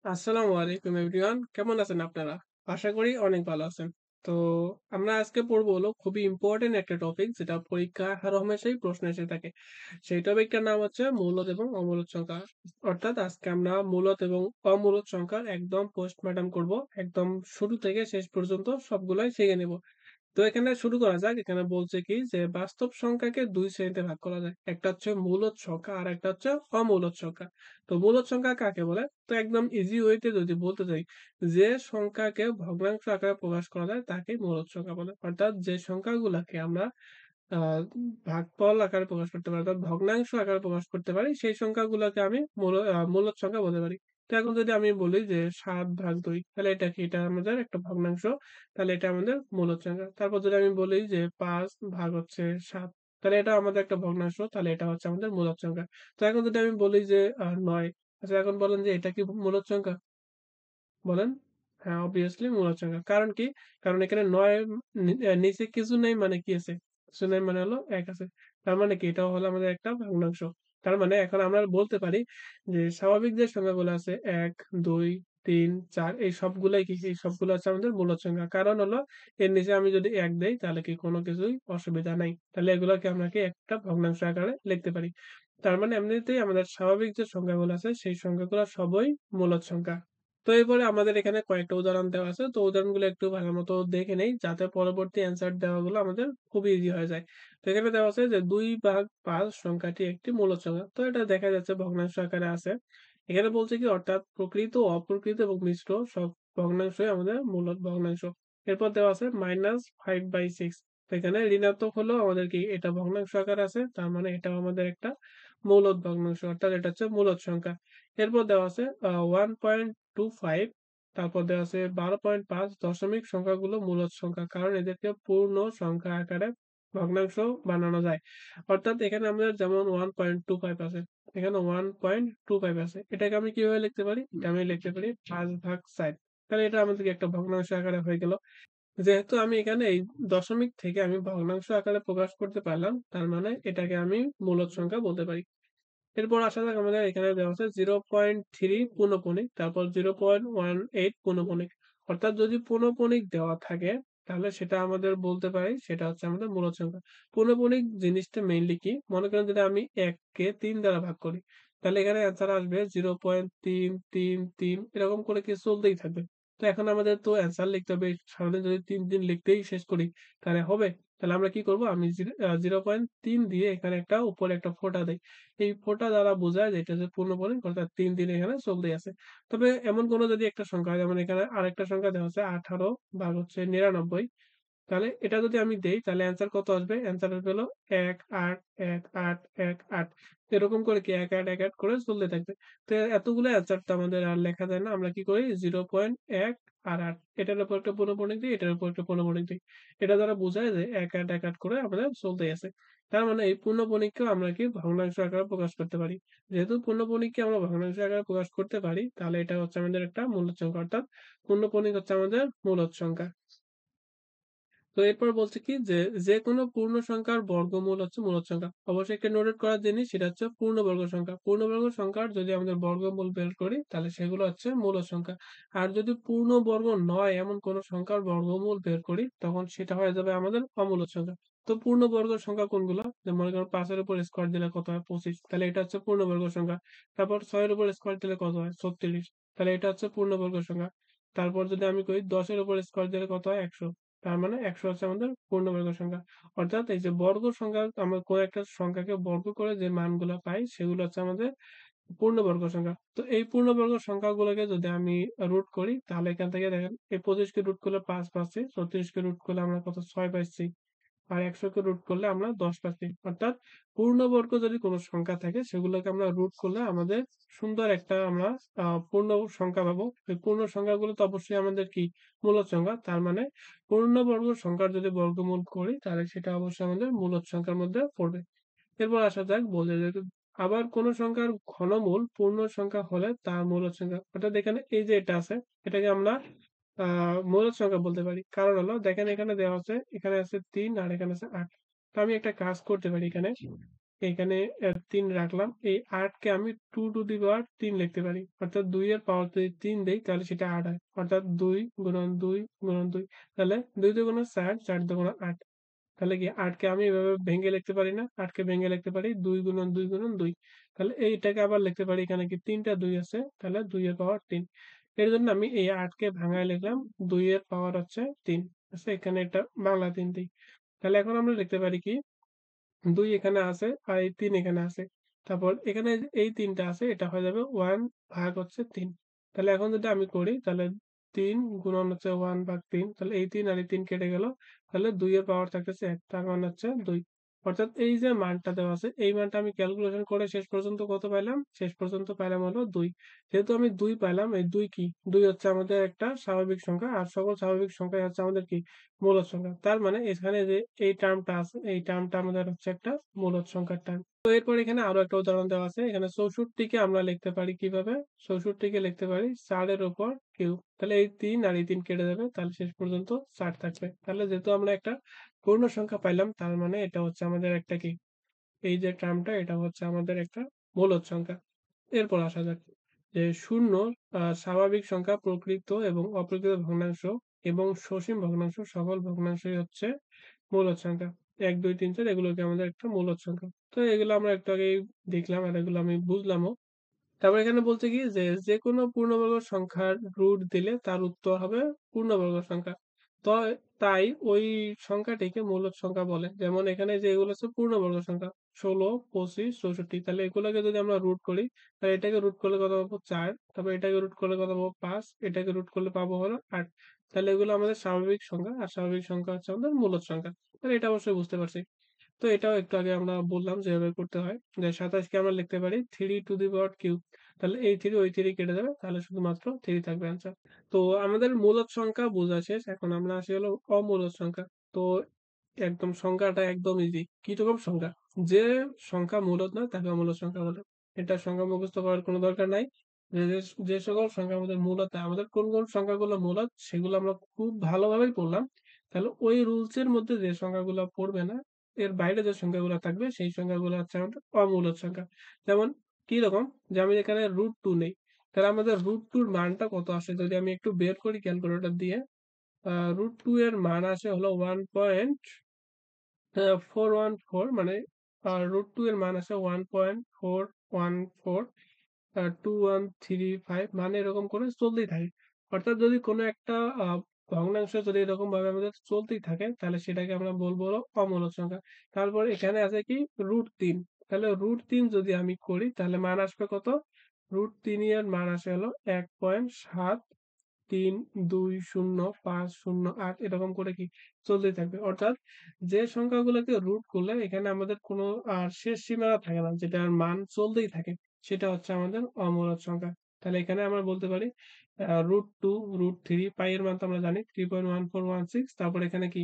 আসসালামু আলাইকুম এভরিওয়ান। কেমন আছেন আপনারা? আশা করি অনেক ভালো আছেন। তো আমরা আজকে পড়বো হলো খুবই ইম্পোর্টেন্ট একটা টপিক যেটা পরীক্ষায় হরহামেশাই প্রশ্ন এসে থাকে। সেই টপিকটার নাম হচ্ছে মূলদ এবং অমূলদ সংখ্যা। অর্থাৎ আজকে আমরা মূলদ এবং অমূলদ সংখ্যার একদম পোস্টমর্টেম করব। একদম শুরু থেকে শেষ পর্যন্ত সবগুলাই শিখে নেব। তো এখানে শুরু করা যাক। এখানে বলছে কি যে বাস্তব সংখ্যাকে ২ শ্রেণীতে ভাগ করা যায়। একটা হচ্ছে মূলদ সংখ্যা আর একটা হচ্ছে অমূলদ সংখ্যা। তো মূলদ সংখ্যা কাকে বলে? তো একদম ইজি ওয়েতে যদি বলতে চাই, যে সংখ্যাকে ভগ্নাংশ আকারে প্রকাশ করা যায় তাকেই মূলদ সংখ্যা বলে। অর্থাৎ যে সংখ্যাগুলাকে আমরা আ ভাগফল আকারে প্রকাশ করতে পারি অর্থাৎ ভগ্নাংশ আকারে প্রকাশ করতে পারি সেই সংখ্যাগুলাকে আমি মূলদ সংখ্যা বলতে পারি। তো এখন যদি আমি বলি যে ৭/২ তাহলে এটা কি? এটা আমাদের একটা ভগ্নাংশ। তাহলে এটা আমাদের মূলদ সংখ্যা। তারপর যদি আমি বলি যে ৫/৭ তাহলে এটা আমাদের একটা ভগ্নাংশ। তাহলে এটা হচ্ছে আমাদের মূলদ সংখ্যা। তো এখন যদি আমি বলি যে ৯ আচ্ছা এখন বলেন যে এটা কি মূলদ সংখ্যা? বলেন? হ্যাঁ, obviously মূলদ সংখ্যা। কারণ কি? কারণ এখানে ৯ এর নিচে কিছু নেই মানে কি আছে? কিছু নাই মানে হলো ১ আছে। তার মানে কি? এটাও হলো আমাদের একটা ভগ্নাংশ। তার মানে এখন আমরা বলতে পারি যে স্বাভাবিক যে সংখ্যাগুলো আছে ১, ২, ৩, ৪ এই সবগুলাই কি? এই সবগুলো হচ্ছে আমাদের মূলদ সংখ্যা। কারণ হলো এর নিচে আমি যদি ১ দেই তাহলে কি কোনো কিছুই অসুবিধা নাই। তাহলে এগুলোকে আমরা কি একটা ভগ্নাংশ আকারে লিখতে পারি। তার মানে এমনিতেই আমাদের স্বাভাবিক যে সংখ্যাগুলো আছে সেই সংখ্যাগুলো সবই মূলদ সংখ্যা। তো এরপরে আমাদের এখানে কয়েকটা উদাহরণ দেওয়া আছে। তো উদাহরণগুলো একটু ভালোমতো দেখে নেই যাতে পরবর্তী অ্যান্সার দেওয়াগুলো আমাদের খুবই ইজি হয়ে যায়। তো এখানে দেওয়া আছে যে ২/৫ সংখ্যাটি একটি মূলদ সংখ্যা। তো এটা দেখা যাচ্ছে ভগ্নাংশ আকারে আছে। এখানে বলছে কি অর্থাৎ প্রকৃত, অপ্রকৃত এবং মিশ্র সব ভগ্নাংশই আমাদের মূলদ ভগ্নাংশ। এরপর দেওয়া আছে -5/6 তো এখানে ঋণাত্মক হলেও আমাদের কি এটা ভগ্নাংশ আকারে আছে। তার মানে এটাও আমাদের একটা মূলদ ভগ্নাংশ অর্থাৎ এটা হচ্ছে মূলদ সংখ্যা। এরপর দেওয়া আছে 1.25 তারপর দেওয়া আছে 12.5 দশমিক সংখ্যাগুলো মূলদ সংখ্যা। কারণ এদেরকে পূর্ণ সংখ্যা আকারে ভগ্নাংশ বানানো যায়। অর্থাৎ এখানে আমাদের যেমন 1.25 আছে, এখানে 1.25 আছে। এটাকে আমি কিভাবে লিখতে পারি? এটা আমি লিখতে পারি ৫/৬০ তাহলে এটা আমাদেরকে একটা ভগ্নাংশ আকারে হয়ে গেল। যেহেতু আমি এখানে এই দশমিক থেকে আমি ভগ্নাংশ আকারে প্রকাশ করতে পারলাম, তার মানে এটাকে আমি মূলদ সংখ্যা বলতে পারি। এরপর আসা যাক আমাদের এখানে দেওয়া আছে 0.3 পূর্ণপণিক, তারপর 0.18 পূর্ণপণিক। অর্থাৎ যদি পূর্ণপণিক দেওয়া থাকে, তাহলে সেটা আমাদের বলতে পারি সেটা হচ্ছে আমাদের মূলদ সংখ্যা। পূর্ণপণিক জিনিসটা মেইনলি কি? মনে করেন যদি আমি ১ কে ৩ দ্বারা ভাগ করি, তাহলে এখানে অ্যান্সার আসবে 0.333 এরকম করে কি চলতেই থাকবে। তো এখন আমাদের তো অ্যান্সার লিখতে হবে। সারাদিন যদি ৩ দিন লিখতেই শেষ করি, তাহলে হবে? তাহলে আমরা কি করব? আমি 0.3 দিয়ে এখানে একটা উপরে একটা ফোঁটা দেই। এই ফোঁটা দ্বারা বোঝায় যে এটা যে পূর্ণপণিক অর্থাৎ ৩ দিন এখানে চলতেই আছে। তবে এমন কোনো যদি একটা সংখ্যা হয় যেমন এখানে আরেকটা সংখ্যা দেওয়া আছে ১৮ ভাগ হচ্ছে ৯৯ তাহলে এটা যদি আমি দেই তাহলে অ্যান্সার কত আসবে? অ্যান্সার আসবে হলো ১, ৮, ১, ৮, ১, ৮ এরকম করে কি ১, ৮, ১, ৮ করে চলতে থাকবে। তো এতগুলো অ্যান্সার তো আমাদের আর লেখা যায় না। আমরা কি করি 0.১ আর ৮ এটার উপর একটা পূর্ণপণিক দিই, এটার উপর একটা পূর্ণপণিক দিই। এটা দ্বারা বোঝায় যে ১, ৮, ১, ৮ করে আমাদের চলতেই আছে। তার মানে এই পূর্ণপণিককেও আমরা কি ভগ্নাংশ আকারে প্রকাশ করতে পারি। যেহেতু পূর্ণপণিককে আমরা ভগ্নাংশ আকারে প্রকাশ করতে পারি তাহলে এটা হচ্ছে আমাদের একটা মূলদ সংখ্যা অর্থাৎ পূর্ণপণিক হচ্ছে আমাদের মূলদ সংখ্যা। তো এরপর বলছে কি যে, যেকোনো পূর্ণ সংখ্যার বর্গমূল হচ্ছে মূলদ সংখ্যা। অবশ্যই একটা নোটেট করার জিনিস সেটা হচ্ছে পূর্ণবর্গ সংখ্যা। পূর্ণবর্গ সংখ্যার যদি আমাদের বর্গমূল বের করি তাহলে সেগুলো হচ্ছে মূলদ সংখ্যা। আর যদি পূর্ণবর্গ নয় এমন কোন সংখ্যার বর্গমূল বের করি তখন সেটা হয়ে যাবে আমাদের অমূলদ সংখ্যা। তো পূর্ণবর্গ সংখ্যা কোনগুলো? যে মনে করেন ৫ এর উপর স্কোয়ার দিলে কত হয়? ২৫ তাহলে এটা হচ্ছে পূর্ণবর্গ সংখ্যা। তারপর ৬ এর উপর স্কোয়ার দিলে কত হয়? ৩৬ তাহলে এটা হচ্ছে পূর্ণবর্গ সংখ্যা। তারপর যদি আমি কই ১০ এর উপর স্কোয়ার দিলে কত হয়? ১০০ তার মানে ১০০ হচ্ছে আমাদের পূর্ণবর্গ সংখ্যা। অর্থাৎ এই যে বর্গ সংখ্যা আমরা কোন একটা সংখ্যাকে বর্গ করে যে মানগুলা পাই সেগুলো হচ্ছে আমাদের পূর্ণবর্গ সংখ্যা। তো এই পূর্ণবর্গ সংখ্যাগুলোকে যদি আমি রুট করি তাহলে এখান থেকে দেখেন এই ২৫ কে রুট করলে ৫ পাচ্ছি, ৩৬ কে রুট করলে আমরা কত ৬ পাচ্ছি। আর ১০০ কে রুট করলে আমরা ১০ পাচ্ছি। অর্থাৎ পূর্ণবর্গ যদি কোন সংখ্যা থাকে সেগুলোকে আমরা রুট করলে আমাদের সুন্দর একটা আমরা পূর্ণ সংখ্যা পাবো। এই পূর্ণ সংখ্যাগুলো তো অবশ্যই আমাদের কি মূলদ সংখ্যা। তার মানে পূর্ণবর্গ সংখ্যার যদি বর্গমূল করি তাহলে সেটা অবশ্যই আমাদের মূলদ সংখ্যার মধ্যে পড়বে। এরপর আসা যাক বলে যে আবার কোন সংখ্যার ঘনমূল পূর্ণ সংখ্যা হলে তা মূলদ সংখ্যা। অর্থাৎ এখানে এই যে এটা আছে এটাকে আমরা আ মূলদ সংখ্যা বলতে পারি। কারণ হলো দেখেন এখানে দেওয়া আছে, এখানে আছে ৩ আর এখানে আছে ৮। তো আমি একটা কাজ করতে পারি এখানে। এখানে ৩ রাখলাম। এই ৮ কে আমি 2 টু দি পাওয়ার ৩ লিখতে পারি। অর্থাৎ ২ এর পাওয়ার যদি ৩ দেই তাহলে সেটা ৮ হয়। অর্থাৎ ২ গুণন ২ গুণন ২ তাহলে ২ দুগুণে ৪, ৪ দুগুণে ৮। তাহলে কি ৮ কে আমি এভাবে ভেঙে লিখতে পারি না? ৮ কে ভেঙে লিখতে পারি ২ গুণন ২ গুণন ২। তাহলে এইটাকে আবার লিখতে পারি এখানে কি ৩ টা ২ আছে, তাহলে ২ এর পাওয়ার ৩। এর জন্য আমি এই ৮ কে ভাঙায় লিখলাম ২ এর পাওয়ার হচ্ছে ৩। আচ্ছা এখানে একটা বাংলা ৩ দেই। তাহলে এখন আমরা লিখতে পারি কি ২ এখানে আছে আর এই ৩ এখানে আছে। তারপর এখানে এই ৩ টা আছে এটা হয়ে যাবে ১ ভাগ হচ্ছে ৩। তাহলে এখন যদি আমি করি তাহলে ৩ গুণন হচ্ছে ১ ভাগ ৩ তাহলে এই ৩ আর এই ৩ কেটে গেল। তাহলে ২ এর পাওয়ার থাকতেছে ১ তার মানে হচ্ছে ২। অর্থাৎ এই যে মানটা দেওয়া আছে এই মানটা আমি ক্যালকুলেশন করে শেষ পর্যন্ত কত পাইলাম? শেষ পর্যন্ত পাইলাম হলো ২। যেহেতু আমি ২ পাইলাম এই ২ কি? ২ হচ্ছে আমাদের একটা স্বাভাবিক সংখ্যা আর সকল স্বাভাবিক সংখ্যাই হচ্ছে আমাদের কি? মূলদ সংখ্যা। তার মানে এখানে যে এই টার্মটা আছে এই টার্মটা আমাদের হচ্ছে একটা মূলদ সংখ্যার টার্ম। তো এরপর এখানে আরো একটা উদাহরণ দেওয়া আছে। এখানে ৬৪ কে আমরা লিখতে পারি কিভাবে? ৬৪ কে লিখতে পারি ৪ এর উপর কিউব। তাহলে এই ৩ আর এই ৩ কেটে যাবে। তাহলে শেষ পর্যন্ত ৪ থাকবে। তাহলে যেহেতু আমরা একটা পূর্ণ সংখ্যা পাইলাম তার মানে এটা হচ্ছে আমাদের একটা কি? এই যে টার্মটা এটা হচ্ছে আমাদের একটা মূলদ সংখ্যা। এরপর আসা যাক যে শূন্য স্বাভাবিক সংখ্যা, প্রকৃত এবং অপ্রকৃত ভগ্নাংশ এবং সসীম ভগ্নাংশ সকল ভগ্নাংশই হচ্ছে মূলদ সংখ্যা। ১, ২, ৩, ৪ এগুলোকে আমাদের একটা মূলদ সংখ্যা। তো এগুলো আমরা একটু আগেই দেখলাম আর এগুলো আমি বুঝলামও। তারপর এখানে বলছে কি যে, যেকোনো পূর্ণবর্গ সংখ্যার রুট দিলে তার উত্তর হবে পূর্ণবর্গ সংখ্যা। তো তাই ওই সংখ্যাটিকে মূলদ সংখ্যা বলে। যেমন এখানে যে এগুলো হচ্ছে পূর্ণবর্গ সংখ্যা ১৬, ২৫, ৬৪ তাহলে এগুলোকে যদি আমরা রুট করি তাহলে এটাকে রুট করলে কত পাবো ৪, তারপর এটাকে রুট করলে কত পাবো ৫, এটাকে রুট করলে পাবো হলো ৮। তাহলে এগুলো আমাদের স্বাভাবিক সংখ্যা আর স্বাভাবিক সংখ্যা হচ্ছে আমাদের মূলদ সংখ্যা। তাহলে এটা অবশ্যই বুঝতে পারছি। তো এটাও একটু আগে আমরা বললাম যে এভাবে করতে হয়। যে ২৭ কে আমরা লিখতে পারি 3 টু দি পাওয়ার কিউব। তাহলে এই ৩ ওই ৩ কেটে যাবে। তাহলে শুধুমাত্র ৩ থাকবে অ্যান্সার। তো আমাদের মূলদ সংখ্যা বোঝা শেষ। এখন আমরা আসি হলো অমূলদ সংখ্যা। তো একদম সংখ্যাটা একদম ইজি। কিরকম সংখ্যা? যে সংখ্যা মূলদ নয় তাকে অমূলদ সংখ্যা বলে। এটার সংখ্যা মুখস্থ করার কোনো দরকার নাই। যে সকল সংখ্যা আমাদের মূলদ নয়, আমাদের কোন সংখ্যাগুলো মূলদ সেগুলো আমরা খুব ভালোভাবেই পড়লাম। তাহলে ওই রুলস এর মধ্যে যে সংখ্যাগুলা পড়বে না, এর বাইরে যে সংখ্যাগুলা থাকবে সেই সংখ্যাগুলো হচ্ছে আমাদের অমূলদ সংখ্যা। যেমন কিরকম? যে আমি এখানে √2 নেই। তাহলে আমাদের √2 এর মানটা কত আসে? যদি আমি একটু বের করি ক্যালকুলেটর দিয়ে, √2 এর মান আসে হলো 1.414 মানে √2 এর মান আসে 1.414 2135 মানে এরকম করে চলতেই থাকে। অর্থাৎ যদি কোনো একটা আ ভগ্নাংশ যদি এরকমভাবে আমাদের চলতেই থাকে তাহলে সেটাকে আমরা বলবো হলো অমূলদ সংখ্যা। তারপর এখানে আছে কি √3 তাহলে √3 যদি আমি করি তাহলে মান আসবে কত? √3 এর মান আসে হলো ১.৭৩২০৫০৮ এরকম করে কি চলতেই থাকবে। অর্থাৎ যে সংখ্যাগুলোকে রুট করলে এখানে আমাদের কোনো শেষ সীমানা থাকে না যেটার মান চলতেই থাকে। সেটা হচ্ছে আমাদের অমূলদ সংখ্যা। তাহলে এখানে আমরা বলতে পারি √2, √3 পাই এর মান তো আমরা জানি 3.1416 তারপর এখানে কি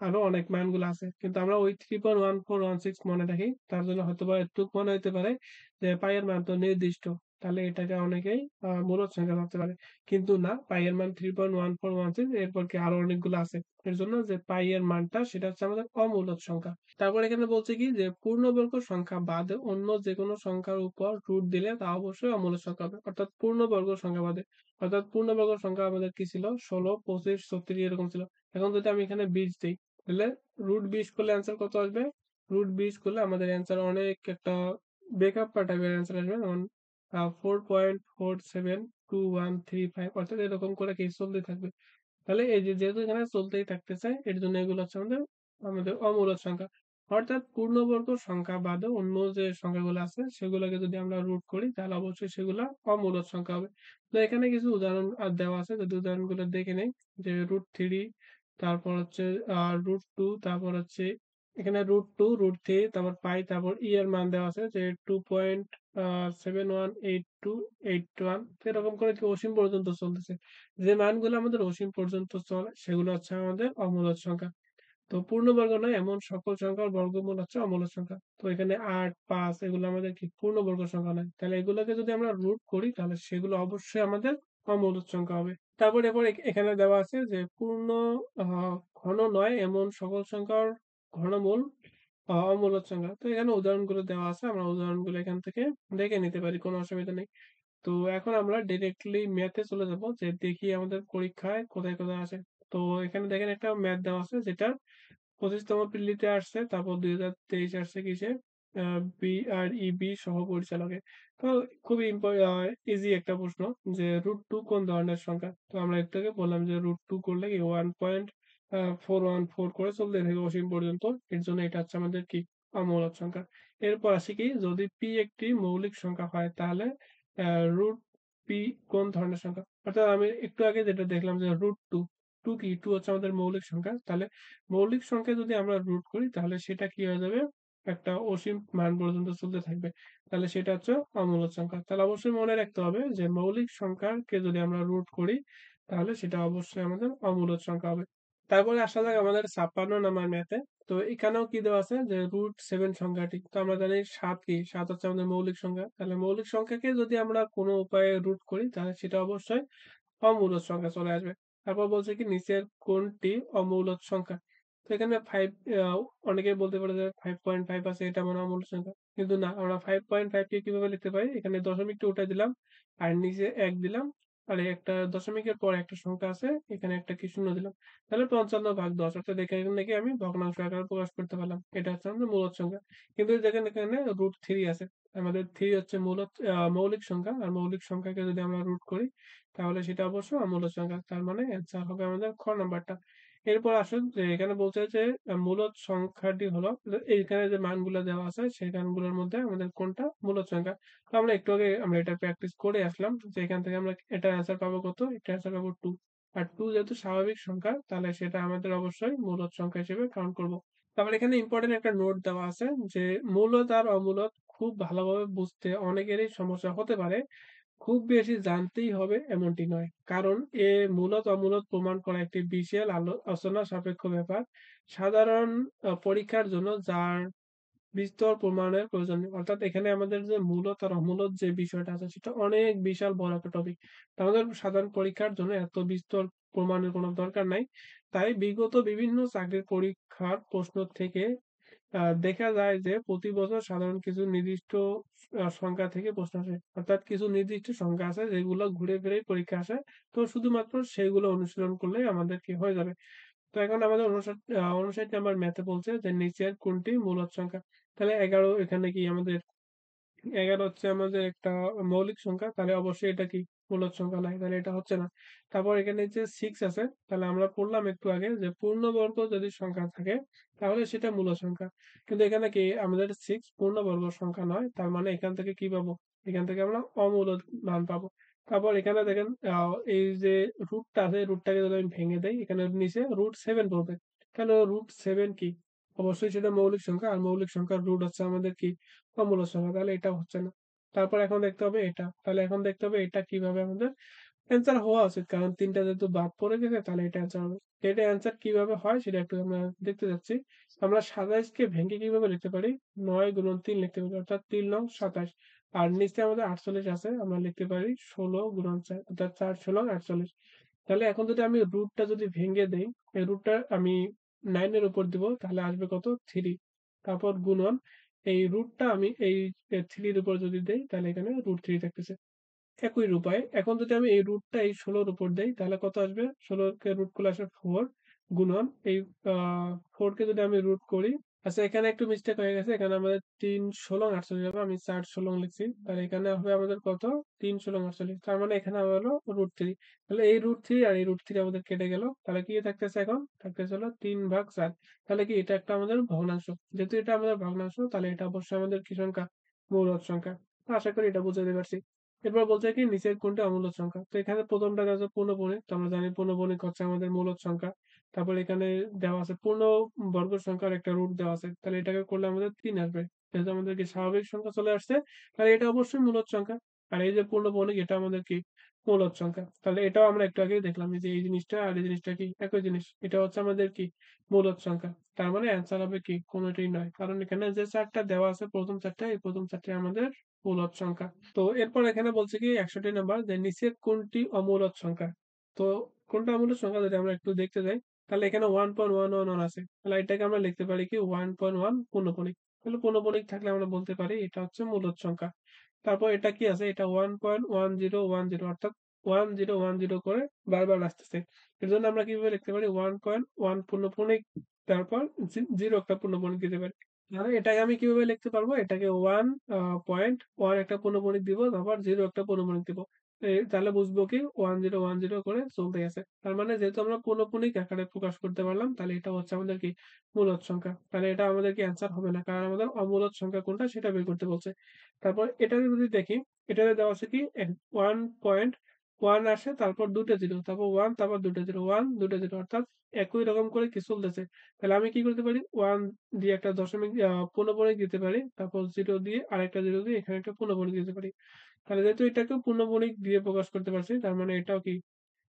আরো অনেক মানগুলো আছে। কিন্তু আমরা ওই 3.1416 মনে রাখি। তার জন্য হয়তোবা এটুক মনে হইতে পারে যে পাই এর মান তো নির্দিষ্ট। তাহলে এটাকে অনেকেই মূলদ সংখ্যা ভাবতে পারে। কিন্তু না পাই এর মান 3.1416 এরপর কি আরো অনেকগুলো আছে। এর জন্য যে পাই এর মানটা সেটা হচ্ছে আমাদের অমূলদ সংখ্যা। তারপর এখানে বলছে কি যে পূর্ণবর্গ সংখ্যা বাদে অন্য যেকোনো সংখ্যার উপর রুট দিলে তা অবশ্যই অমূলদ সংখ্যা হবে। অর্থাৎ পূর্ণবর্গ সংখ্যা বাদে। অর্থাৎ পূর্ণবর্গ সংখ্যা আমাদের কি ছিল? ১৬, ২৫, ৩৬ এরকম ছিল। এখন যদি আমি এখানে ২০ দেই তাহলে √২০ করলে অ্যান্সার কত আসবে? √২০ করলে আমাদের অ্যান্সার অনেক একটা বেকাপ্পা টাইপের অ্যান্সার আসবে। যেমন 4.472135 অর্থাৎ এরকম করে কি চলতেই থাকবে। তাহলে এই যে যেহেতু এখানে চলতেই থাকতেছে এর জন্য এগুলো হচ্ছে আমাদের অমূলদ সংখ্যা। অর্থাৎ পূর্ণবর্গ সংখ্যা বাদে অন্য যে সংখ্যাগুলো আছে সেগুলোকে যদি আমরা রুট করি তাহলে অবশ্যই সেগুলা অমূলদ সংখ্যা হবে। তো এখানে কিছু উদাহরণ দেওয়া আছে যদি উদাহরণগুলো দেখে নেই যে √3 তারপর হচ্ছে √2 তারপর হচ্ছে এখানে √2 √3 তারপর পাই তারপর এর মান দেওয়া আছে যে 2.718281 এরকম করে কি অসীম পর্যন্ত চলতেছে। যে মানগুলো আমাদের অসীম পর্যন্ত চলে সেগুলো হচ্ছে আমাদের অমূলদ সংখ্যা। তো পূর্ণবর্গ নয় এমন সকল সংখ্যার বর্গমূল হচ্ছে অমূলদ সংখ্যা। তো এখানে ৮, ৫ এগুলো আমাদের কি পূর্ণবর্গ সংখ্যা নয়। তাহলে এগুলোকে যদি আমরা রুট করি তাহলে সেগুলো অবশ্যই আমাদের অমূলদ সংখ্যা হবে। তারপর এরপর এখানে দেওয়া আছে যে পূর্ণ আ ঘন নয় এমন সকল সংখ্যার ঘনমূল অমূলদ সংখ্যা। তো এখানে উদাহরণগুলো দেওয়া আছে। আমরা উদাহরণগুলো এখান থেকে দেখে নিতে পারি। কোনো অসুবিধা নেই। তো এখন আমরা ডিরেক্টলি ম্যাথে চলে যাব যে দেখি আমাদের পরীক্ষায় কোথায়, কোথায় আসে। তো এখানে দেখেন একটা ম্যাথ দেওয়া আছে যেটা 25তম প্রিলিতে আসছে। তারপর 2023 আসছে কিসে? আ বিআরইবি সহ-পরিচালকে। তো খুবই ইজি একটা প্রশ্ন যে √2 কোন ধরনের সংখ্যা? তো আমরা একটু আগে বললাম যে √2 করলে কি 1.414 করে চলতে থাকে অসীম পর্যন্ত। এর জন্য এটা হচ্ছে আমাদের কি? অমূলদ সংখ্যা। এরপর আসি কি যদি p একটি মৌলিক সংখ্যা হয় তাহলে আ √p কোন ধরনের সংখ্যা? অর্থাৎ আমি একটু আগে যেটা দেখলাম যে √2, 2 কি? 2 হচ্ছে আমাদের মৌলিক সংখ্যা। তাহলে মৌলিক সংখ্যা যদি আমরা রুট করি তাহলে সেটা কি হয়ে যাবে? একটা অসীম মান পর্যন্ত চলতে থাকবে। তাহলে সেটা হচ্ছে অমূলদ সংখ্যা। তাহলে অবশ্যই মনে রাখতে হবে যে মৌলিক সংখ্যাকে যদি আমরা রুট করি তাহলে সেটা অবশ্যই আমাদের অমূলদ সংখ্যা হবে। তারপরে আসা যাক আমাদের ৫৬ নাম্বার ম্যাথে। তো এখানেও কি দেওয়া আছে যে √7 সংখ্যাটি। তো আমরা জানি ৭ কি? ৭ হচ্ছে আমাদের মৌলিক সংখ্যা। তাহলে মৌলিক সংখ্যাকে যদি আমরা কোনো উপায়ে রুট করি তাহলে সেটা অবশ্যই অমূলদ সংখ্যা চলে আসবে। তারপর বলছে কি নিচের কোনটি অমূলদ সংখ্যা? তো এখানে ৫ আ অনেকেই বলতে পারে যে ৫.৫ আছে এটা মনে হয় অমূলদ সংখ্যা। কিন্তু না আমরা ৫.৫ কে কিভাবে লিখতে পারি? এখানে দশমিকটা উঠায় দিলাম। আর নিচে ১ দিলাম। আর এই একটা দশমিকের পরে একটা সংখ্যা আছে। এখানে একটা কি শূন্য দিলাম। তাহলে ৫৫/১০ অর্থাৎ এখানে কি আমি ভগ্নাংশ আকারে প্রকাশ করতে পারলাম। এটা হচ্ছে আমাদের মূলদ সংখ্যা। কিন্তু দেখেন এখানে √3 আছে। আমাদের ৩ হচ্ছে মৌলিক সংখ্যা। আর মৌলিক সংখ্যাকে যদি আমরা রুট করি তাহলে সেটা অবশ্যই অমূলদ সংখ্যা। তার মানে অ্যান্সার হবে আমাদের খ নাম্বারটা। এরপর আসুন যে এখানে বলছে যে মূলদ সংখ্যাটি হলো এইখানে যে মানগুলা দেওয়া আছে সেই মানগুলোর মধ্যে আমাদের কোনটা মূলদ সংখ্যা। তো আমরা একটু আগে আমরা এটা প্র্যাকটিস করে আসলাম যে এখান থেকে আমরা এটার অ্যান্সার পাবো কত? এটার অ্যান্সার পাবো 2 আর 2 যেহেতু স্বাভাবিক সংখ্যা তাহলে সেটা আমাদের অবশ্যই মূলদ সংখ্যা হিসেবে কাউন্ট করব। তারপর এখানে ইম্পোর্টেন্ট একটা নোট দেওয়া আছে যে মূলদ আর অমূলদ খুব ভালোভাবে বুঝতে অনেকেরই সমস্যা হতে পারে। খুব বেশি জানতেই হবে এমনটি নয়। কারণ মূলত অমূলত প্রমাণ করা একটি বিশাল আলোচনা সাপেক্ষ ব্যাপার। সাধারণ পরীক্ষার জন্য যার বিস্তর প্রমাণের প্রয়োজন নেই। অর্থাৎ এখানে আমাদের যে মূলত আর অমূলত যে বিষয়টা আছে সেটা অনেক বিশাল বড় একটা টপিক। আমাদের সাধারণ পরীক্ষার জন্য এত বিস্তর প্রমাণের কোনো দরকার নাই। তাই বিগত বিভিন্ন চাকরির পরীক্ষার প্রশ্ন থেকে দেখা যায় যে প্রতি বছর সাধারণ কিছু নির্দিষ্ট সংখ্যা থেকে প্রশ্ন আসে। অর্থাৎ কিছু নির্দিষ্ট সংখ্যা আছে যেগুলো ঘুরে ফিরেই পরীক্ষা আসে। তো শুধুমাত্র সেগুলো অনুশীলন করলেই আমাদের কি হয়ে যাবে। তো এখন আমাদের ৫৯ নাম্বার ম্যাথে বলছে যে নিচের কোনটি মূলদ সংখ্যা? তাহলে ১১ এখানে কি আমাদের ১১ হচ্ছে আমাদের একটা মৌলিক সংখ্যা। তাহলে অবশ্যই এটা কি মূলদ সংখ্যা নয়। তাহলে এটা হচ্ছে না। তারপর এখানে যে ৬ আছে, তাহলে আমরা পড়লাম একটু আগে যে পূর্ণবর্গ যদি সংখ্যা থাকে তাহলে সেটা মূলদ সংখ্যা। কিন্তু এখানে কি আমাদের ৬ পূর্ণবর্গ সংখ্যা নয়। তার মানে এখান থেকে কি পাবো? এখান থেকে আমরা অমূলদ মান পাবো। তারপর এখানে দেখেন এই যে রুটটা আছে, রুটটাকে যদি আমি ভেঙে দেই, এখানে নিচে √7 পড়বে। তাহলে √7 কি? অবশ্যই সেটা মৌলিক সংখ্যা। আর মৌলিক সংখ্যার রুট হচ্ছে আমাদের কি? অমূলদ সংখ্যা। তাহলে এটা হচ্ছে না। তারপর এখন দেখতে হবে এটা। তাহলে এখন দেখতে হবে এটা কিভাবে আমাদের অ্যান্সার হওয়া উচিত। কারণ ৩ টা যেহেতু বাদ পড়ে গেছে তাহলে এটা অ্যান্সার হবে। এটা অ্যান্সার কিভাবে হয় সেটা একটু আমরা দেখতে যাচ্ছি। আমরা ২৭ কে ভেঙে কিভাবে লিখতে পারি? ৯ গুণন ৩ লিখতে পারি। অর্থাৎ ৩ নং ২৭ আর নিচে আমাদের ৪৮ আছে। আমরা লিখতে পারি ১৬ গুণন ৪ অর্থাৎ ৪ ষোলং ৪৮। তাহলে এখন যদি আমি রুটটা যদি ভেঙে দেই, এই রুটটা আমি 9 এর উপর দিব তাহলে আসবে কত? ৩ তারপর গুণন এই রুটটা আমি এই ৩ এর উপর যদি দেই তাহলে এখানে √3 থাকতেছে। একই উপায়ে এখন যদি আমি এই রুটটা এই ১৬ র উপর দেই তাহলে কত আসবে? ১৬ কে রুট করলে আসবে 4 গুণন এই আ 4 কে যদি আমি রুট করি আচ্ছা এখানে একটু মিস্টেক হয়ে গেছে। এখানে আমাদের ৩ ষোলং ৪৮ হবে। আমি ৪ ষোলং লিখছি। তাহলে এখানে হবে আমাদের কত? ৩ ষোলং ৪৮। তার মানে এখানে হলো √3 তাহলে এই √3 আর এই √3 আমাদের কেটে গেল। তাহলে কি থাকতেছে এখন? থাকতেছে হলো ৩/৪ তাহলে কি এটা একটা আমাদের ভগ্নাংশ। যেহেতু এটা আমাদের ভগ্নাংশ তাহলে এটা অবশ্যই আমাদের কি সংখ্যা? মূলদ সংখ্যা। তো আশা করি এটা বুঝাতে পারছি। এরপর বলছে কি নিচের কোনটি অমূলদ সংখ্যা? তো এখানে ১ম টাটা হচ্ছে পূর্ণবর্ণিক। তো আমরা জানি পূর্ণবর্ণিক হচ্ছে আমাদের মূলদ সংখ্যা। তারপর এখানে দেওয়া আছে পূর্ণ বর্গ সংখ্যার একটা রুট দেওয়া আছে। তাহলে এটাকে করলে আমাদের ৩ আসবে। যেহেতু আমাদের কি স্বাভাবিক সংখ্যা চলে আসছে, তাহলে এটা অবশ্যই মূলদ সংখ্যা। আর এই যে পূর্ণবর্ণিক এটা আমাদের কি মূলদ সংখ্যা। তাহলে এটাও আমরা একটু আগেই দেখলাম এই যে এই জিনিসটা আর এই জিনিসটা কি একই জিনিস। এটা হচ্ছে আমাদের কি মূলদ সংখ্যা। তার মানে অ্যান্সার হবে কি কোনটিই নয়। কারণ এখানে যে ৪ টা দেওয়া আছে ১ম ৪ টা এই ১ম ৪ টাই আমাদের মূলদ সংখ্যা। তো এরপর এখানে বলছে কি ৬১ নাম্বার যে নিচের কোনটি অমূলদ সংখ্যা? তো কোনটা অমূলদ সংখ্যা যদি আমরা একটু দেখতে যাই। তাহলে এখানে 1.111 আছে। তাহলে এটাকে আমরা লিখতে পারি কি 1.1 পূর্ণপণিক। তাহলে পূর্ণপণিক থাকলে আমরা বলতে পারি এটা হচ্ছে মূলদ সংখ্যা। তারপর এটা কি আছে? এটা 1.1010 অর্থাৎ 1010 করে বারবার আসতেছে। এর জন্য আমরা কিভাবে লিখতে পারি? 1.1 পূর্ণপণিক, তারপর 0 একটা পূর্ণপণিক দিতে পারি। মানে এটাকে আমি কিভাবে লিখতে পারবো? এটাকে 1.1 একটা পূর্ণপণিক দিব, তারপর 0 একটা পূর্ণপণিক দিব। তাহলে বুঝবো কি 1010 করে চলতে আছে। তার মানে যেহেতু আমরা পূর্ণপণিক আকারে প্রকাশ করতে পারলাম, তাহলে এটা হচ্ছে আমাদের কি মূলদ সংখ্যা। তাহলে এটা আমাদের কি অ্যান্সার হবে না। কারণ আমাদের অমূলদ সংখ্যা কোনটা সেটা বের করতে বলছে। তারপর এটাকে যদি দেখি, এটাতে দেওয়া আছে কি 1.1 আসে, তারপর 2টা 0, তারপর 1, তারপর 2টা 0, 1, 2টা 0 অর্থাৎ একই রকম করে কি চলতেছে। তাহলে আমি কি করতে পারি? 1 দিয়ে একটা দশমিক পূর্ণবর্গ দিতে পারি। তারপর 0 দিয়ে আরেকটা 0 দিয়ে এখানে একটা পূর্ণবর্গ দিতে পারি। তাহলে যেহেতু এটাকেও পূর্ণবর্গ দিয়ে প্রকাশ করতে পারছি, তার মানে এটাও কি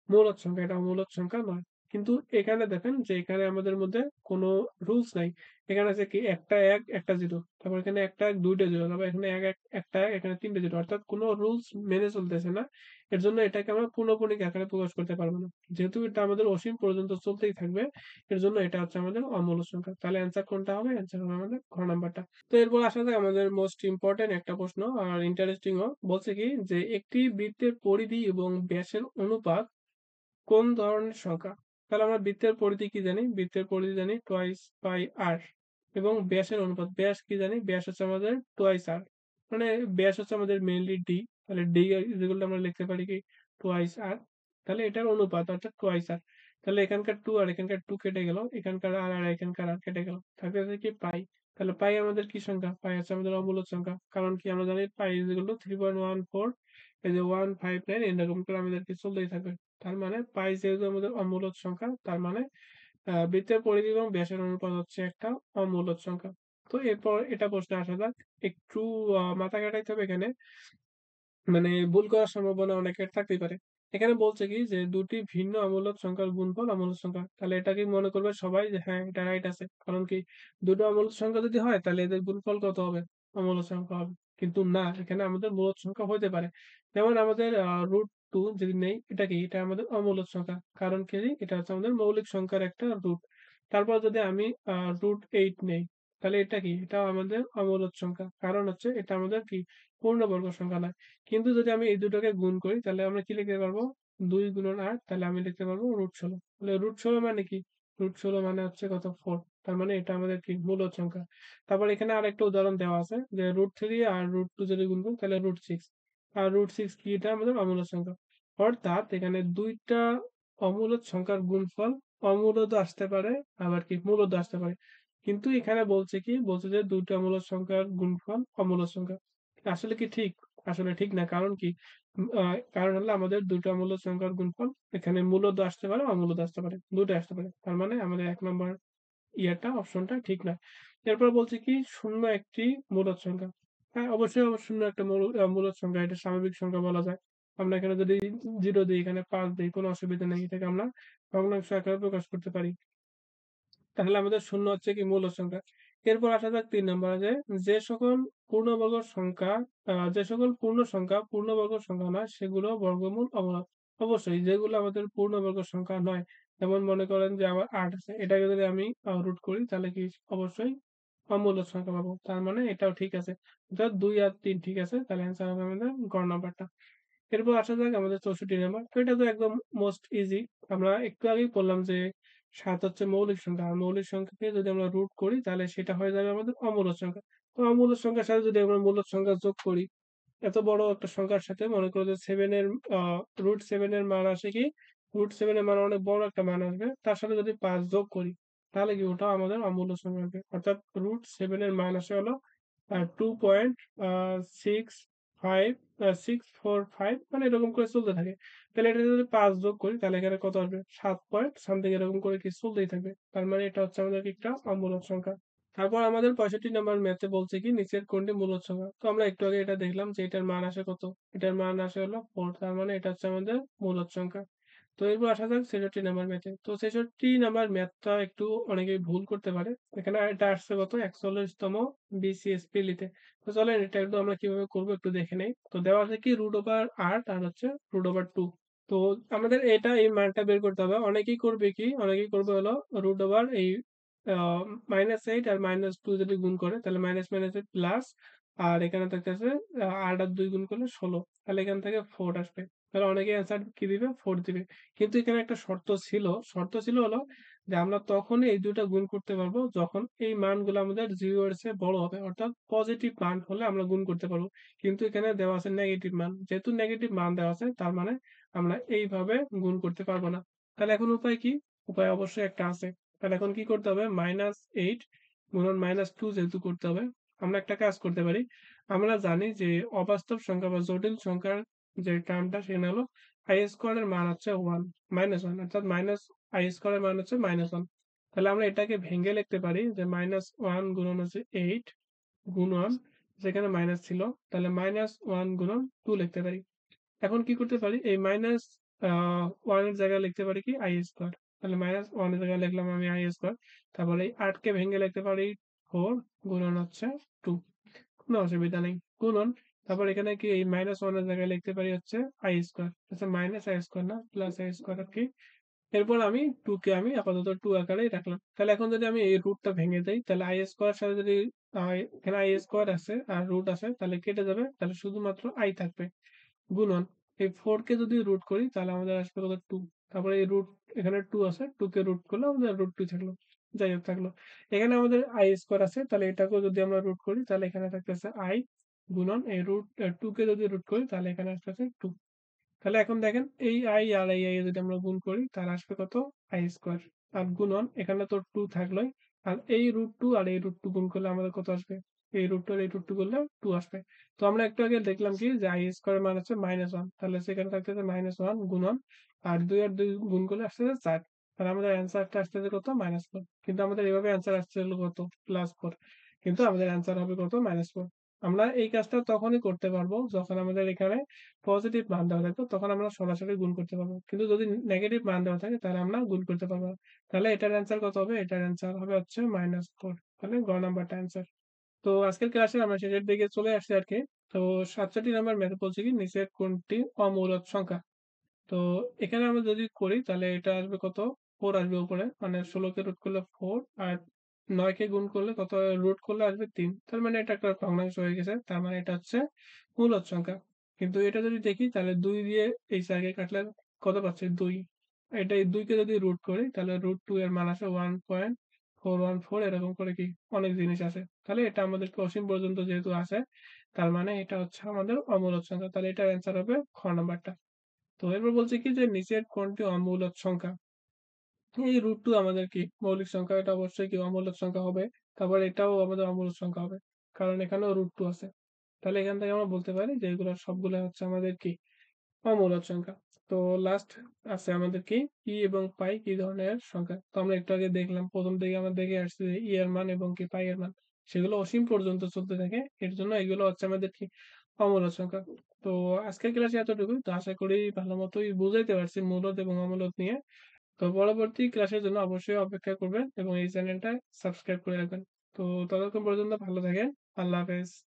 মূলদ সংখ্যা, এটা অমূলদ সংখ্যা নয়। কিন্তু এখানে দেখেন যে এখানে আমাদের মধ্যে কোনো রুলস নাই। এখানে আছে কি একটা ১, একটা 0, তারপর এখানে একটা ১, ২টা 0, তারপর এখানে ১, ১, একটা ১, এখানে ৩টে 0 অর্থাৎ কোনো রুলস মেনে চলতেছে না। এর জন্য এটাকে আমরা পূর্ণপণিক আকারে প্রকাশ করতে পারব না। যেহেতু এটা আমাদের অসীম পর্যন্ত চলতেই থাকবে, এর জন্য এটা হচ্ছে আমাদের অমূলদ সংখ্যা। তাহলে অ্যান্সার কোনটা হবে? অ্যান্সার হবে আমাদের ঘ নাম্বারটা। তো এরপর আসা যাক আমাদের মোস্ট ইম্পোর্টেন্ট একটা প্রশ্ন, আর ইন্টারেস্টিং ও। বলছে কি যে একটি বৃত্তের পরিধি এবং ব্যাসের অনুপাত কোন ধরনের সংখ্যা? তাহলে আমরা বৃত্তের পরিধি কি জানি? বৃত্তের পরিধি জানি টুয়াইস পাই আর, এবং ব্যাসের অনুপাত, ব্যাস কি জানি? ব্যাস হচ্ছে আমাদের টুয়াইস আর। মানে ব্যাস হচ্ছে আমাদের মেইনলি ডি। তাহলে ডি যেগুলো আমরা লিখতে পারি কি টুয়াইস আর। তাহলে এটার অনুপাত অর্থাৎ টুয়াইস আর। তাহলে এখানকার 2 আর এখানকার 2 কেটে গেল, এখানকার আর এখানকার আর কেটে গেল, থাকতে থাকে কি পাই। তাহলে পাই আমাদের কি সংখ্যা? পাই হচ্ছে আমাদের অমূলদ সংখ্যা। কারণ কি আমরা জানি পাই ইজ ইকুয়াল টু 3.14, এই যে 159 এরকম করে আমাদেরকে চলতেই থাকবে। তার মানে পাই যেহেতু আমাদের অমূলদ সংখ্যা, তার মানে বৃত্তের পরিধি এবং ব্যাসের অনুপাত হচ্ছে একটা অমূলদ সংখ্যা। তো এরপর এটা প্রশ্নে আসা যাক। একটু মাথা খাটাইতে হবে এখানে। মানে ভুল করার সম্ভাবনা অনেকের থাকতেই পারে। এখানে বলছে কি যে ২ টি ভিন্ন অমূলদ সংখ্যার গুণফল অমূলদ সংখ্যা। তাহলে এটা কি মনে করবে সবাই যে হ্যাঁ, এটা রাইট আছে। কারণ কি ২ টো অমূলদ সংখ্যা যদি হয় তাহলে এদের গুণফল কত হবে? অমূলদ সংখ্যা হবে। কিন্তু না, এখানে আমাদের মূলদ সংখ্যা হইতে পারে। যেমন আমাদের √2 যদি নেই, এটা কি? এটা আমাদের অমূলদ সংখ্যা। কারণ কি? এটা হচ্ছে আমাদের মৌলিক সংখ্যার একটা রুট। তারপর যদি আমি √8 নেই, তাহলে এটা কি? এটাও আমাদের অমূলদ সংখ্যা। কারণ হচ্ছে এটা আমাদের কি? পূর্ণবর্গ সংখ্যা নয়। কিন্তু যদি আমি এই দুটোকে গুণ করি তাহলে আমরা কি লিখতে পারবো? ২ গুণন ৮, তাহলে আমি লিখতে পারবো √16। তাহলে √16 মানে কি? √16 মানে হচ্ছে কত? 4। তার মানে এটা আমাদের কি? মূলদ সংখ্যা। তারপর এখানে আরেকটা উদাহরণ দেওয়া আছে যে √3 আর √2 যদি গুণ করি তাহলে √6। আর √6 কি? এটা আমাদের অমূলদ সংখ্যা। অর্থাৎ এখানে ২ টা অমূলদ সংখ্যার গুণফল অমূলদও আসতে পারে, আবার কি মূলদও আসতে পারে। কিন্তু এখানে বলছে কি? বলছে যে ২ টা মূলদ সংখ্যার গুণফল অমূলদ সংখ্যা। আসলে কি ঠিক? আসলে ঠিক না। কারণ কি? উম আ কারণ হলো আমাদের ২ টা মূলদ সংখ্যার গুণফল এখানে মূলদ আসতে পারে, অমূলদ আসতে পারে। ২ টাই আসতে পারে। তার মানে আমাদের ১ নাম্বার অপশনটা ঠিক নয়। এরপর বলছে কি ০ একটি মূলদ সংখ্যা। হ্যাঁ, অবশ্যই ০ একটা মূলদ সংখ্যা। এটা স্বাভাবিক সংখ্যা বলা যায়। আমরা এখানে যদি 0 দেই, এখানে ৫ দেই, কোনো অসুবিধা নেই। এটাকে আমরা ভগ্নাংশ আকারে প্রকাশ করতে পারি। তাহলে আমাদের ০ হচ্ছে কি মূলদ সংখ্যা। এরপর আসা যাক ৩ নম্বরে, যে সকল পূর্ণবর্গ সংখ্যা যে সকল পূর্ণ সংখ্যা পূর্ণবর্গ সংখ্যা নয় সেগুলো বর্গমূল অবনত। অবশ্যই যেগুলো আমাদের পূর্ণবর্গ সংখ্যা নয়, যেমন মনে করেন যে আমার ৮ আছে। এটাকে যদি আমি রুট করি তাহলে কি অবশ্যই অমূলদ সংখ্যা পাবো। তার মানে এটাও ঠিক আছে। অর্থাৎ ২ আর ৩ ঠিক আছে। তাহলে অ্যান্সার হবে আমাদের গ নাম্বারটা। এরপর আসা যাক আমাদের ৬৪ নাম্বার। তো এটা তো একদম মোস্ট ইজি। আমরা একটু আগেই বললাম যে ৭ হচ্ছে মৌলিক সংখ্যা। আর মৌলিক সংখ্যাকে যদি আমরা রুট করি তাহলে সেটা হয়ে যাবে আমাদের অমূলদ সংখ্যা। তো অমূলদ সংখ্যার সাথে যদি আমরা মূলদ সংখ্যা যোগ করি, এত বড় একটা সংখ্যার সাথে মনে করো যে 7 এর আ √7 এর মান আসে কি? √7 এর মান অনেক বড় একটা মান আসবে। তার সাথে যদি ৫ যোগ করি, তাহলে কি ওটাও আমাদের অমূল্য সংখ্যা আসবে। অর্থাৎ √7 এর মান আসে হলো 2.645 মানে এরকম করে চলতে থাকে। তাহলে এটা যদি ৫ যোগ করি তাহলে এখানে কত আসবে? ৭ পয়েন্ট সামথিং এরকম করে কি চলতেই থাকবে। তার মানে এটা হচ্ছে আমাদের কি একটা অমূলদ সংখ্যা। তারপর আমাদের ৬৫ নাম্বার ম্যাথে বলছে কি নিচের কোনটি মূলদ সংখ্যা? তো আমরা একটু আগে এটা দেখলাম যে এটার মান আসে কত? এটার মান আসে হলো 4, তার মানে এটা হচ্ছে আমাদের মূলদ সংখ্যা। তো এরপর আসা যাক ৬৬ নাম্বার ম্যাথে। তো ৬৬ নাম্বার ম্যাথটা একটু অনেকেই ভুল করতে পারে। এখানে এটা আসছে কত? ৪১ তম BCS প্রিলিতে। তো চলেন এটা একটু আমরা কিভাবে করব একটু দেখে নেই। তো দেওয়া আছে কি √8 আর হচ্ছে √2। তো তো আমাদের এই মানটা বের করতে হবে। অনেকেই করবে হলো এই আ -8 আর -2 যদি গুণ করে তাহলে মাইনাস, মাইনাসে প্লাস আর এখানে থাকতেছে ৮ আর ২ গুণ করলে ১৬ তাহলে এখান থেকে 4 আসবে। তাহলে অনেকেই অ্যান্সার কি দিবে? 4 দিবে। কিন্তু এখানে একটা শর্ত ছিল হলো যে আমরা তখনই এই ২ টা গুণ করতে পারবো যখন এই মানগুলো আমাদের 0 এর চেয়ে বড় হবে। অর্থাৎ পজিটিভ মান হলে আমরা গুণ করতে পারবো। কিন্তু এখানে দেওয়া আছে নেগেটিভ মান। যেহেতু নেগেটিভ মান দেওয়া আছে তার মানে আমরা এইভাবে গুণ করতে পারবো না। তাহলে এখন উপায় কি? উপায় অবশ্যই একটা আছে। তাহলে এখন কি করতে হবে? -8 গুণন -2 যেহেতু করতে হবে, আমরা একটা কাজ করতে পারি। আমরা জানি যে অবাস্তব সংখ্যা বা জটিল সংখ্যার যে টার্মটা সেখানে হলো i² এর মান হচ্ছে 1 -1 অর্থাৎ -i² এর মান হচ্ছে -1 তাহলে আমরা এটাকে ভেঙে লিখতে পারি যে -1 গুণন হচ্ছে 8 গুণন যেখানে মাইনাস ছিল তাহলে -1 গুণন 2 লিখতে পারি। এখন কি করতে পারি? এই আ 1 এর জায়গায় লিখতে পারি কি i²। তাহলে -1 এর জায়গায় লিখলাম আমি i²। তারপরে এই 8 কে ভেঙে লিখতে পারি 4 গুণন হচ্ছে 2 কোনো অসুবিধা নেই। গুণন তারপর এখানে কি এই -1 এর জায়গায় লিখতে পারি হচ্ছে i²। আচ্ছা -i² না প্লাস i² আর কি এরপর আমি 2 কে আমি আপাতত 2 আকারেই রাখলাম। তাহলে এখন যদি আমি এই রুটটা ভেঙে দেই, তাহলে i² এর সাথে যদি এখানে i² আছে আর রুট আছে তাহলে কেটে যাবে। তাহলে শুধুমাত্র i থাকবে। গুণন এই 4 কে যদি রুট করি তাহলে আমাদের আসবে কত 2 তারপরে এই রুট এখানে 2 আছে 2 কে রুট করলে আমাদের √2 থাকলো। যাই হোক থাকলো। এখানে আমাদের i² আছে তাহলে এটাকেও যদি আমরা রুট করি তাহলে এখানে থাকতেছে i গুণন এই 2 কে যদি রুট করি তাহলে এখানে আসতেছে 2 তাহলে এখন দেখেন এই i আর এই i যদি আমরা গুণ করি তাহলে আসবে কত i²। আর গুণন এখানে তো 2 থাকলোই। আর এই √2 আর এই √2 গুণ করলে আমাদের কত আসবে? এই √2 আর এই √2 করলে 2 আসবে। তো আমরা একটু আগে দেখলাম কি যে i² এর মান হচ্ছে -1 তাহলে সেখানে থাকতেছে -1 গুণন আর 2 আর 2 গুণ করলে আসতেছে 4 তাহলে আমাদের অ্যান্সারটা আসতেছে কত? -4 কিন্তু আমাদের এভাবে অ্যান্সার আসছে হলো কত? +4 কিন্তু আমাদের অ্যান্সার হবে কত? -4 আমরা এই কাজটা তখনই করতে পারবো যখন আমাদের এখানে পজিটিভ মান দেওয়া থাকবে তখন আমরা সরাসরি গুণ করতে পারবো। কিন্তু যদি নেগেটিভ মান দেওয়া থাকে তাহলে আমরা গুণ করতে পারবো না। তাহলে এটার অ্যান্সার কত হবে? এটার অ্যান্সার হবে হচ্ছে -4 তাহলে গ নাম্বারটা অ্যান্সার। তো আজকের ক্লাসে আমরা শেষের দিকে চলে আসছি আরকি। তো ৬৭ নাম্বার ম্যাথে বলছে কি নিচের কোনটি অমূলদ সংখ্যা? তো এখানে আমরা যদি করি তাহলে এটা আসবে কত? 4 আসবে উপরে। মানে ১৬ কে রুট করলে 4 আর ৯ কে গুণ করলে কত রুট করলে আসবে ৩। তার মানে এটা একটা ভগ্নাংশ হয়ে গেছে। তার মানে এটা হচ্ছে মূলদ সংখ্যা। কিন্তু এটা যদি দেখি তাহলে ২ দিয়ে এই ৪ কে কাটলে কত পাচ্ছি? ২। এটা এই ২ কে যদি রুট করি তাহলে √2 এর মান আসে 1.414 এরকম করে কি অনেক জিনিস আসে। তাহলে এটা আমাদেরকে অসীম পর্যন্ত যেহেতু আসে তার মানে এটা হচ্ছে আমাদের অমূলদ সংখ্যা। তাহলে এটার অ্যান্সার হবে খ নাম্বারটা। তো এরপর বলছে কি যে নিচের কোনটি অমূলদ সংখ্যা? এই √2 আমাদের কি মৌলিক সংখ্যা এটা অবশ্যই কি অমূলদ সংখ্যা হবে। তারপর এটাও আমাদের অমূলদ সংখ্যা হবে। কারণ এখানেও √2 আছে। তাহলে এখান থেকে আমরা বলতে পারি যে এগুলো সবগুলা হচ্ছে আমাদের কি অমূলদ সংখ্যা। তো লাস্ট আছে আমাদের কি ই এবং পাই কি ধরনের সংখ্যা। তো আমরা একটু আগে দেখলাম ১ম দিকে আমরা দেখে আসছি যে ই এর মান এবং কি পাই এর মান। সেগুলো অসীম পর্যন্ত চলতে থাকে। এর জন্য এগুলো হচ্ছে আমাদের কি অমূলদ সংখ্যা। তো আজকের ক্লাসে এতটুকুই। তো আশা করি ভালো মতোই বুঝাইতে পারছি মূলদ এবং অমূলদ নিয়ে। তো পরবর্তী ক্লাসের জন্য অবশ্যই অপেক্ষা করবেন এবং এই চ্যানেলটা সাবস্ক্রাইব করে রাখবেন। তো ততক্ষণ পর্যন্ত ভালো থাকেন। আল্লাহ হাফেজ।